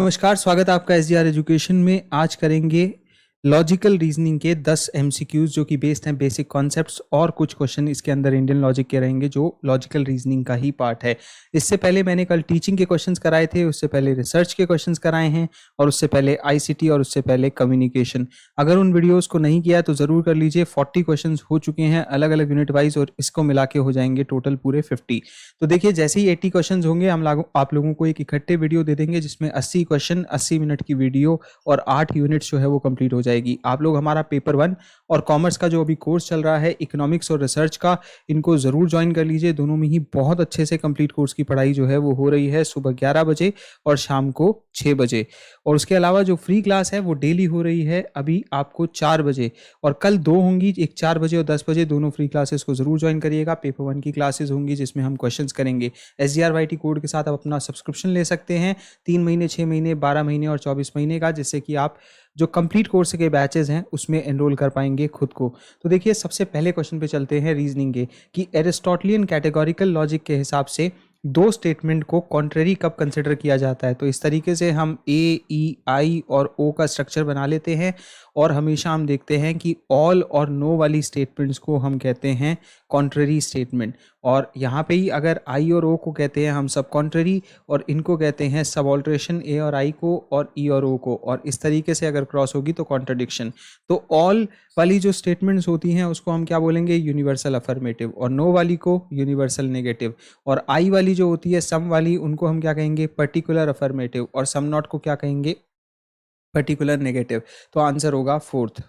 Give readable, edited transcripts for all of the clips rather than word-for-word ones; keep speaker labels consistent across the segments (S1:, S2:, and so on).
S1: नमस्कार, स्वागत है आपका एसडीआर एजुकेशन में। आज करेंगे लॉजिकल रीजनिंग के 10 एमसीक्यूज जो कि बेस्ड हैं बेसिक कॉन्सेप्ट्स और कुछ क्वेश्चन इसके अंदर इंडियन लॉजिक के रहेंगे जो लॉजिकल रीजनिंग का ही पार्ट है। इससे पहले मैंने कल टीचिंग के क्वेश्चंस कराए थे, उससे पहले रिसर्च के क्वेश्चंस कराए हैं और उससे पहले आईसीटी और उससे पहले कम्युनिकेशन। अगर उन वीडियोज़ को नहीं किया तो ज़रूर कर लीजिए। 40 क्वेश्चन हो चुके हैं अलग अलग यूनिट वाइज और इसको मिला के हो जाएंगे टोटल पूरे 50। तो देखिए, जैसे ही 80 क्वेश्चन होंगे आप लोगों को एक इकट्ठे वीडियो दे देंगे जिसमें 80 क्वेश्चन 80 मिनट की वीडियो और 8 यूनिट्स जो है वो कंप्लीट हो जाएगी। आप लोग हमारा पेपर 1 और कॉमर्स का जो अभी कोर्स चल रहा है इकोनॉमिक्स और रिसर्च का, इनको जरूर ज्वाइन कर लीजिए। दोनों में ही बहुत अच्छे से कंप्लीट कोर्स की पढ़ाई जो है वो हो रही है सुबह 11 बजे और शाम को 6 बजे। और उसके अलावा जो फ्री क्लास है वो डेली हो रही है अभी आपको 4 बजे और कल 2 होंगी, एक 4 बजे और 10 बजे। दोनों फ्री क्लासेस को जरूर ज्वाइन करिएगा। पेपर 1 की क्लासेस होंगी जिसमें हम क्वेश्चंस करेंगे। SGRYT कोड के साथ आप अपना सब्सक्रिप्शन ले सकते हैं 3 महीने, 6 महीने, 12 महीने और 24 महीने का, जिससे कि आप जो कंप्लीट कोर्स के बैचेस हैं उसमें एनरोल कर पाएंगे खुद को। तो देखिए, सबसे पहले क्वेश्चन पे चलते हैं रीजनिंग के कि एरिस्टोटलियन कैटेगोरिकल लॉजिक के हिसाब से दो स्टेटमेंट को कॉन्ट्रेरी कब कंसिडर किया जाता है। तो इस तरीके से हम ए, ई, आई और ओ का स्ट्रक्चर बना लेते हैं और हमेशा हम देखते हैं कि ऑल और नो वाली स्टेटमेंट्स को हम कहते हैं कॉन्ट्रेरी स्टेटमेंट। और यहाँ पे ही अगर आई और ओ को कहते हैं हम सब कॉन्ट्रेरी और इनको कहते हैं सब ऑल्ट्रेशन, ए और आई को और ई और ओ को। और इस तरीके से अगर क्रॉस होगी तो कॉन्ट्रडिक्शन। तो ऑल वाली जो स्टेटमेंट्स होती हैं उसको हम क्या बोलेंगे, यूनिवर्सल अफर्मेटिव, और नो वाली को यूनिवर्सल नेगेटिव। और आई वाली जो होती है सम वाली, उनको हम क्या कहेंगे, पर्टिकुलर अफर्मेटिव, और सम नॉट को क्या कहेंगे, पर्टिकुलर नेगेटिव। तो आंसर होगा फोर्थ।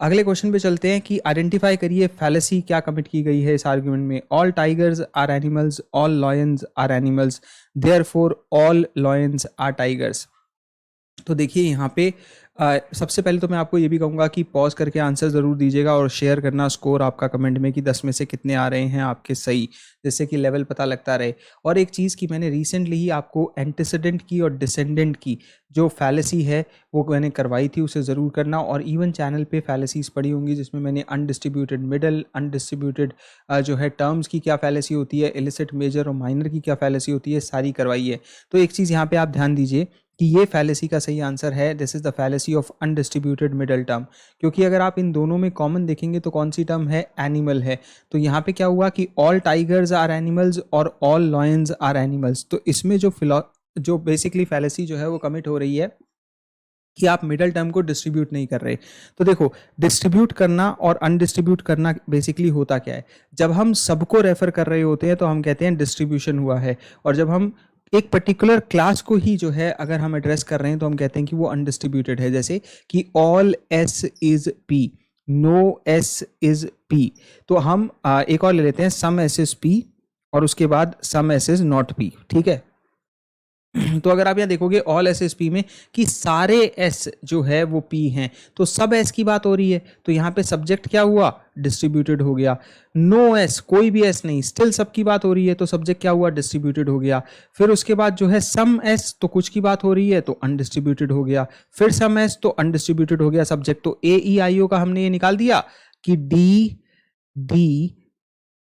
S1: अगले क्वेश्चन पे चलते हैं कि आइडेंटिफाई करिए फैलेसी क्या कमिट की गई है इस आर्गुमेंट में। All tigers are animals, all lions are animals, therefore all lions are tigers. तो देखिए यहाँ पे सबसे पहले तो मैं आपको ये भी कहूँगा कि पॉज करके आंसर ज़रूर दीजिएगा और शेयर करना स्कोर आपका कमेंट में कि 10 में से कितने आ रहे हैं आपके सही, जिससे कि लेवल पता लगता रहे। और एक चीज़ की मैंने रिसेंटली ही आपको एंटीसीडेंट की और डिसेंडेंट की जो फैलेसी है वो मैंने करवाई थी, उसे ज़रूर करना। और इवन चैनल पे फैलेसीज पड़ी होंगी जिसमें मैंने अनडिस्ट्रीब्यूटेड मिडल, अनडिस्ट्रीब्यूटेड जो है टर्म्स की क्या फैलेसी होती है, इलिसिट मेजर और माइनर की क्या फैलेसी होती है, सारी करवाई है। तो एक चीज़ यहाँ पे आप ध्यान दीजिए कि ये फैलेसी का सही आंसर है, this is the fallacy of undistributed middle term. क्योंकि अगर आप इन दोनों में कॉमन देखेंगे तो कौन सी टर्म है, एनिमल है। तो यहाँ पे क्या हुआ कि ऑल टाइगर्स आर एनिमल्स और ऑल लॉयंस आर एनिमल्स। तो इसमें जो बेसिकली फैलेसी जो है वो कमिट हो रही है कि आप मिडल टर्म को डिस्ट्रीब्यूट नहीं कर रहे। तो देखो, डिस्ट्रीब्यूट करना और अनडिस्ट्रीब्यूट करना बेसिकली होता क्या है, जब हम सबको रेफर कर रहे होते हैं तो हम कहते हैं डिस्ट्रीब्यूशन हुआ है, और जब हम एक पर्टिकुलर क्लास को ही जो है अगर हम एड्रेस कर रहे हैं तो हम कहते हैं कि वो अनडिस्ट्रीब्यूटेड है। जैसे कि all S is P, no S is P. तो हम एक और ले लेते हैं, सम एस इज पी और उसके बाद सम एस इज नॉट पी। ठीक है। तो अगर आप यहाँ देखोगे ऑल एस एस पी में कि सारे एस जो है वो पी हैं, तो सब एस की बात हो रही है। तो यहाँ पे सब्जेक्ट क्या हुआ, डिस्ट्रीब्यूटेड हो गया। नो एस, कोई भी एस नहीं, स्टिल सब की बात हो रही है, तो सब्जेक्ट क्या हुआ, डिस्ट्रीब्यूटेड हो गया। फिर उसके बाद जो है सम एस, तो कुछ की बात हो रही है तो अनडिस्ट्रीब्यूटेड हो गया। फिर सम एस तो अनडिस्ट्रीब्यूटेड हो गया सब्जेक्ट। तो ए ई आई ओ का हमने ये निकाल दिया कि डी डी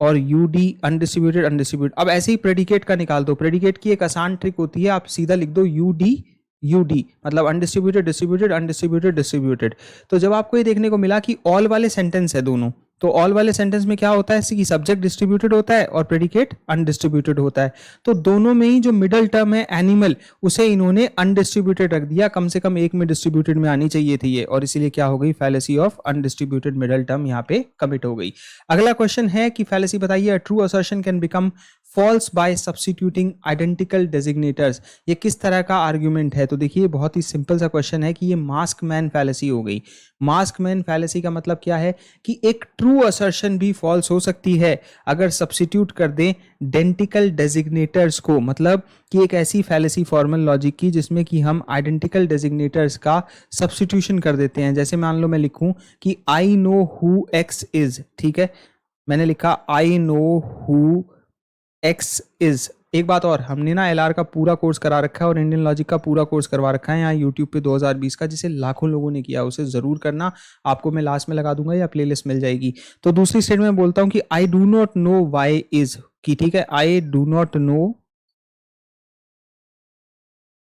S1: और यू डी अनडिस्ट्रीब्यूटेड अनडिस्ट्रीब्यूटेड। अब ऐसे ही प्रेडिकेट का निकाल दो। प्रेडिकेट की एक आसान ट्रिक होती है, आप सीधा लिख दो यू डी, मतलब अनडिस्ट्रीब्यूटेड डिस्ट्रीब्यूटेड अनडिस्ट्रीब्यूटेड डिस्ट्रीब्यूटेड। तो जब आपको ये देखने को मिला कि ऑल वाले सेंटेंस है दोनों, तो ऑल वाले सेंटेंस में क्या होता है कि सब्जेक्ट डिस्ट्रीब्यूटेड होता है और प्रेडिकेट अनडिस्ट्रीब्यूटेड होता है। तो दोनों में ही जो मिडल टर्म है एनिमल, उसे इन्होंने अनडिस्ट्रीब्यूटेड रख दिया। कम से कम एक में डिस्ट्रीब्यूटेड में आनी चाहिए थी ये, और इसीलिए क्या हो गई, fallacy of undistributed middle term यहाँ पे कमिट हो गई। अगला क्वेश्चन है कि फैलेसी बताइए, true assertion can become false by substituting identical designators. ये किस तरह का आर्ग्यूमेंट है। तो देखिए, बहुत ही सिंपल सा क्वेश्चन है कि ये मास्क मैन फैलेसी हो गई। मास्क मैन फैलेसी का मतलब क्या है कि एक ट्रू असर्शन भी फॉल्स हो सकती है अगर सब्स्टिट्यूट कर दें डेंटिकल डेजिग्नेटर्स को। मतलब कि एक ऐसी फैलेसी फॉर्मल लॉजिक की जिसमें कि हम आइडेंटिकल डेजिग्नेटर्स का सब्स्टिट्यूशन कर देते हैं। जैसे मान लो मैं लिखूं कि I know who x is. ठीक है, मैंने लिखा I know who x is. एक बात और, हमने ना एलआर का पूरा कोर्स करा रखा है और इंडियन लॉजिक का पूरा कोर्स करवा रखा है यहाँ यूट्यूब पे 2020 का, जिसे लाखों लोगों ने किया। उसे जरूर करना, आपको मैं लास्ट में लगा दूंगा या प्लेलिस्ट मिल जाएगी। तो दूसरी स्टेट में बोलता हूँ कि I do not know why is की। ठीक है, आई डू नॉट नो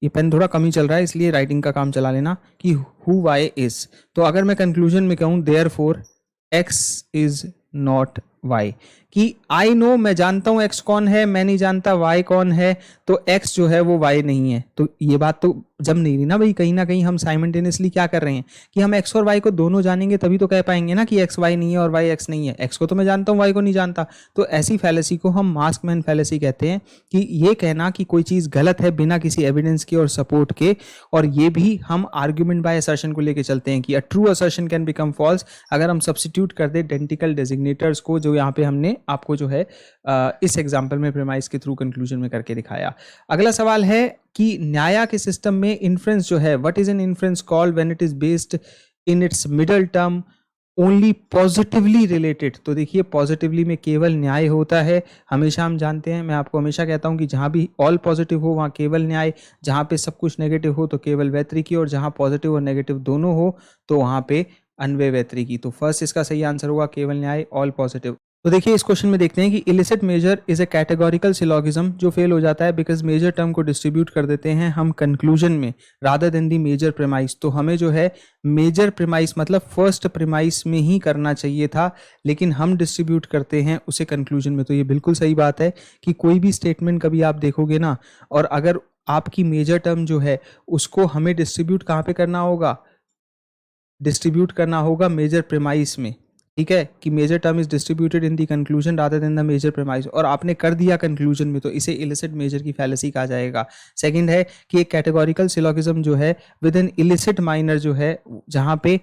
S1: ये पेन थोड़ा कम ही चल रहा है इसलिए राइटिंग का काम चला लेना कि हु वाई इज। तो अगर मैं कंक्लूजन में कहूँ therefore X is not Y, कि आई नो मैं जानता हूं एक्स कौन है, मैं नहीं जानता वाई कौन है, तो एक्स जो है वो वाई नहीं है। तो ये बात तो जब नहीं रही ना भाई, कहीं ना कहीं हम साइमल्टेनियसली क्या कर रहे हैं कि हम एक्स और वाई को दोनों जानेंगे तभी तो कह पाएंगे ना कि एक्स वाई नहीं है और वाई एक्स नहीं है। एक्स को तो मैं जानता हूँ, वाई को नहीं जानता। तो ऐसी फैलेसी को हम मास्कमैन फैलेसी कहते हैं, कि ये कहना कि कोई चीज गलत है बिना किसी एविडेंस के और सपोर्ट के। और ये भी हम आर्ग्यूमेंट बाय असर्शन को लेकर चलते हैं कि a true assertion can become false अगर हम सब्स्टिट्यूट कर दे आइडेंटिकल डेजिग्नेटर्स को, जो यहाँ पे हमने आपको जो है इस एग्जाम्पल में प्रेमाइस के थ्रू कंक्लूजन में करके दिखाया। अगला सवाल है कि न्याया के सिस्टम में इन्फ्रेंस जो है, what is an inference called when it is based in its middle term only positively related. तो देखिए पॉजिटिवली में केवल न्याय होता है, हमेशा हम जानते हैं, मैं आपको हमेशा कहता हूं कि जहां भी ऑल पॉजिटिव हो वहां केवल न्याय, जहां पे सब कुछ नेगेटिव हो तो केवल वैतरिकी, और जहां पॉजिटिव और नेगेटिव दोनों हो तो वहां पे अन्वय वैतरिकी। तो फर्स्ट इसका सही आंसर होगा केवल न्याय, ऑल पॉजिटिव। तो देखिए इस क्वेश्चन में देखते हैं कि illicit major is a categorical syllogism, जो फेल हो जाता है बिकॉज मेजर टर्म को डिस्ट्रीब्यूट कर देते हैं हम कंक्लूजन में rather than the major premise. तो हमें जो है मेजर प्रेमाइस मतलब फर्स्ट प्रेमाइस में ही करना चाहिए था, लेकिन हम डिस्ट्रीब्यूट करते हैं उसे कंक्लूजन में। तो ये बिल्कुल सही बात है कि कोई भी स्टेटमेंट कभी आप देखोगे ना, और अगर आपकी मेजर टर्म जो है उसको हमें डिस्ट्रीब्यूट कहाँ पे करना होगा, डिस्ट्रीब्यूट करना होगा मेजर प्रेमाइस में। ठीक है, कि major term is distributed in the conclusion rather than the major premise, और आपने कर दिया कंक्लूजन में तो इसे इलिसिट मेजर की फैलेसी कहा जाएगा। सेकंड है कि एक कैटेगोरिकल सिलोगिज्म जो है विद एन इलिसिट माइनर जो है, जहां पे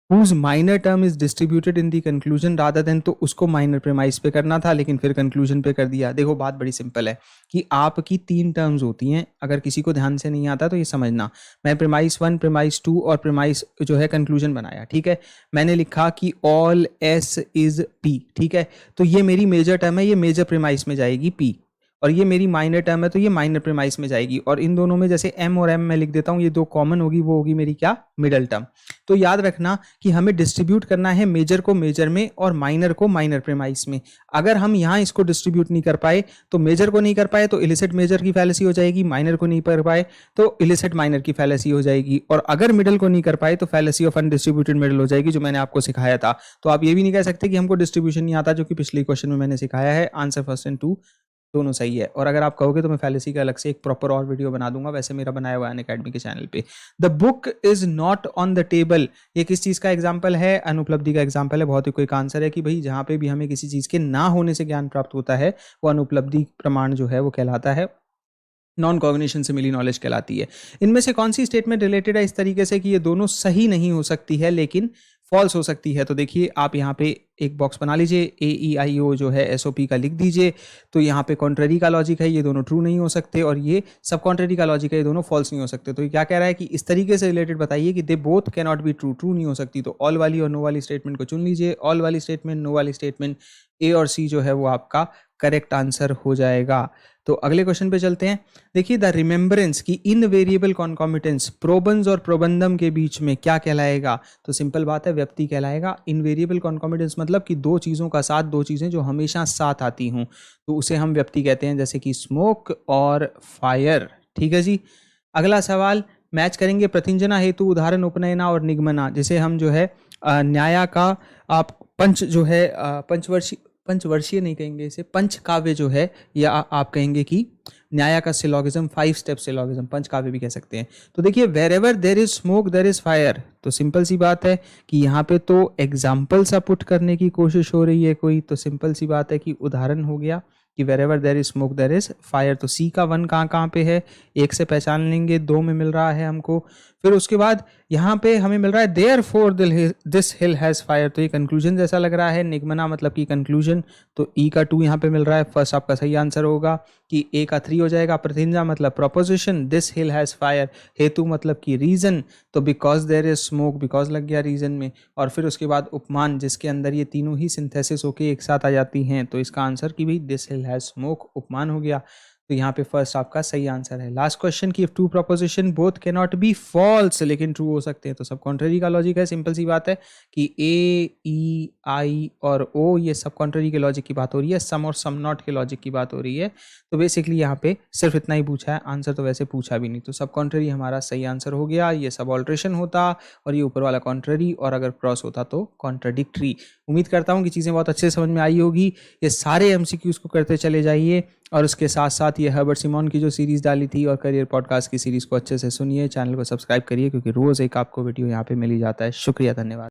S1: whose minor term is distributed in the conclusion rather than, तो उसको माइनर प्रेमाइस पे करना था लेकिन फिर कंक्लूजन पे कर दिया। देखो बात बड़ी सिंपल है कि आपकी 3 टर्म्स होती हैं, अगर किसी को ध्यान से नहीं आता तो ये समझना। मैं प्रेमाइस 1, प्रेमाइस 2 और प्रेमाइस जो है कंक्लूजन बनाया, ठीक है। मैंने लिखा कि ऑल एस इज पी, ठीक है। तो ये मेरी मेजर टर्म है, ये मेजर प्रेमाइस में जाएगी पी, और ये मेरी माइनर टर्म है तो ये माइनर प्रेमाइस में जाएगी। और इन दोनों में जैसे एम और एम मैं लिख देता हूँ, ये दो कॉमन होगी, वो होगी मेरी क्या, मिडल टर्म। तो याद रखना कि हमें डिस्ट्रीब्यूट करना है मेजर को मेजर में और माइनर को माइनर प्रेमाइस में। अगर हम यहाँ इसको डिस्ट्रीब्यूट नहीं कर पाए तो मेजर को नहीं कर पाए तो इलिसिट मेजर की फैलेसी हो जाएगी, माइनर को नहीं कर पाए तो इलिसिट माइनर की फैलेसी हो जाएगी, और अगर मिडल को नहीं कर पाए तो फैलेसी ऑफ अनडिस्ट्रीब्यूटेड मिडल हो जाएगी, जो मैंने आपको सिखाया था। तो आप ये भी नहीं कह सकते कि हमको डिस्ट्रीब्यूशन नहीं आता, जो कि पिछले क्वेश्चन में मैंने सिखाया है। आंसर फर्स्ट एंड 2 दोनों सही है। और अगर आप कहोगे तो मैं फैलेसी का अलग से एक प्रॉपर और वीडियो बना दूंगा, वैसे मेरा बनाया हुआ है अनअकैडमी के चैनल पे। The book is not on the table, ये किस चीज का एग्जाम्पल है, अनुपलब्धि का एग्जाम्पल है। बहुत ही क्विक आंसर है कि भाई जहां पे भी हमें किसी चीज के ना होने से ज्ञान प्राप्त होता है वो अनुपलब्धि प्रमाण जो है वो कहलाता है, नॉन कॉग्निशन से मिली नॉलेज कहलाती है। इनमें से कौन सी स्टेटमेंट रिलेटेड है इस तरीके से कि ये दोनों सही नहीं हो सकती है लेकिन फॉल्स हो सकती है। तो देखिए आप यहाँ पे एक बॉक्स बना लीजिए, AEIO जो है SOP का लिख दीजिए। तो यहाँ पे कॉन्ट्ररी का लॉजिक है, ये दोनों ट्रू नहीं हो सकते, और ये सब कॉन्ट्ररी का लॉजिक है, ये दोनों फॉल्स नहीं हो सकते। तो ये क्या कह रहा है कि इस तरीके से रिलेटेड बताइए कि they both can not be true, true नहीं हो सकती। तो ऑल वाली और नो वाली स्टेटमेंट को चुन लीजिए, ऑल वाली स्टेटमेंट, नो वाली स्टेटमेंट, A और C जो है वो आपका करेक्ट आंसर हो जाएगा। तो अगले क्वेश्चन पे चलते हैं। देखिए द रिमेम्बरेंस की इनवेरिएबल कॉन्कॉमिटेंस प्रोबंस और प्रोबंधम के बीच में क्या कहलाएगा, तो सिंपल बात है व्यक्ति कहलाएगा। इनवेरिएबल कॉन्कॉमिटेंस मतलब कि दो चीज़ों का साथ, दो चीज़ें जो हमेशा साथ आती हों, तो उसे हम व्यक्ति कहते हैं, जैसे कि स्मोक और फायर। ठीक है जी। अगला सवाल मैच करेंगे प्रतिंजना हेतु उदाहरण उपनयना और निगमना, जिसे हम जो है न्याया का आप पंच जो है पंचवर्षीय नहीं कहेंगे, इसे पंच काव्य जो है, या आप कहेंगे कि न्याया का सिलोगिज्म 5 स्टेप सिलोगिज्म, पंच काव्य भी कह सकते हैं। तो देखिए wherever there is smoke there is fire, तो सिंपल सी बात है कि यहाँ पे तो एग्जाम्पल सा पुट करने की कोशिश हो रही है कोई, तो सिंपल सी बात है कि उदाहरण हो गया कि wherever there is smoke there is fire. तो सी का 1 कहाँ पे है, 1 से पहचान लेंगे, 2 में मिल रहा है हमको। फिर उसके बाद यहाँ पे हमें मिल रहा है therefore this hill has fire, तो ये कंक्लूजन जैसा लग रहा है। निगमना मतलब कि कंक्लूजन, तो ई का 2 यहाँ पे मिल रहा है। फर्स्ट आपका सही आंसर होगा कि ए का 3 हो जाएगा। प्रतिंजा मतलब proposition, this hill has fire. हेतु मतलब कि रीजन, तो because there is smoke, because लग गया रीजन में। और फिर उसके बाद उपमान, जिसके अंदर ये तीनों ही सिंथेसिस होके एक साथ आ जाती हैं, तो इसका आंसर कि भाई दिस हिल हैज स्मोक उपमान हो गया। तो यहाँ पे फर्स्ट आपका सही आंसर है। लास्ट क्वेश्चन की if two proposition both can not be false लेकिन ट्रू हो सकते हैं तो सब कॉन्ट्ररी का लॉजिक है। सिंपल सी बात है कि ए, ई, आई और ओ ये सब कॉन्ट्ररी के लॉजिक की बात हो रही है, सम और सम नॉट के लॉजिक की बात हो रही है। तो बेसिकली यहाँ पे सिर्फ इतना ही पूछा है, आंसर तो वैसे पूछा भी नहीं, तो सब कॉन्ट्ररी हमारा सही आंसर हो गया। ये सब ऑल्ट्रेशन होता और ये ऊपर वाला कॉन्ट्ररी, और अगर क्रॉस होता तो कॉन्ट्राडिक्टरी। उम्मीद करता हूँ कि चीज़ें बहुत अच्छे से समझ में आई होगी। ये सारे एमसीक्यूज को करते चले जाइए और उसके साथ साथ ये हर्बर्ट सिमोन की जो सीरीज़ डाली थी और करियर पॉडकास्ट की सीरीज़ को अच्छे से सुनिए। चैनल को सब्सक्राइब करिए क्योंकि रोज़ एक आपको वीडियो यहाँ पे मिल ही जाता है। शुक्रिया, धन्यवाद।